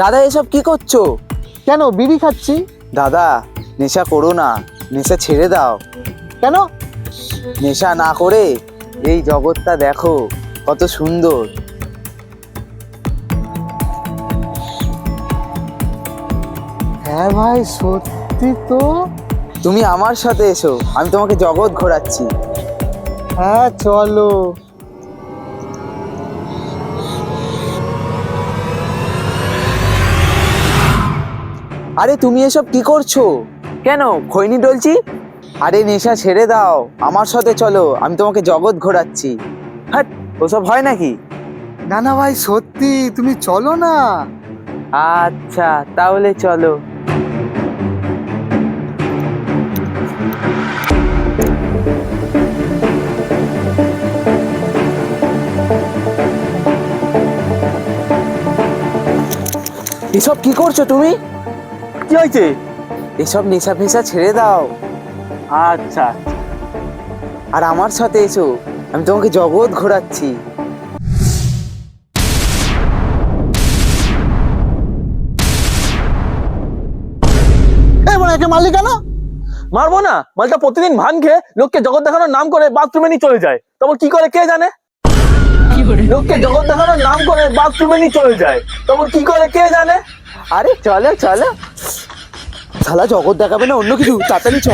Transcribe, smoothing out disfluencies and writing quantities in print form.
দাদা এসব কি করছো? কেন? বিড়ি খাচ্ছি। দাদা নেশা করো না, নেশা ছেড়ে দাও। কেন? নেশা না করে এই জগৎটা দেখো কত সুন্দর। হ্যাঁ ভাই, সত্যি তো। তুমি আমার সাথে এসো, আমি তোমাকে জগৎ ঘোরাচ্ছি। হ্যাঁ চলো। আরে তুমি এসব কি করছো? কেন খৈনি ডলছি? আরে নেশা ছেড়ে দাও, আমার সাথে চলো, আমি তোমাকে জগৎ ঘোরাচ্ছি। হ্যাঁ, ওসব হয় নাকি? না না ভাই, সত্যি, তুমি চলো না। আচ্ছা তাহলে চলো। এসব কি করছো তুমি? কি হয়েছে? এসব নেশা ফেশা ছেড়ে দাও আচ্ছা। আর আমার সাথে এসো, আমি তোমাকে জগৎ ঘোরাচ্ছি। একে মারলি কেন? মারবো না, মালটা প্রতিদিন ভান খেয়ে লোককে জগৎ দেখানোর নাম করে বাথরুমে নিয়ে চলে যায়। তখন কি করে কে জানে? লোককে জগৎ দেখানোর নাম করে বাথরুমে নিয়ে চলে যায়, তখন কি করে কে জানে? আরে চলো চলো, শালা জগৎ দেখাবে না অন্য কিছু, তাড়াতাড়ি চ।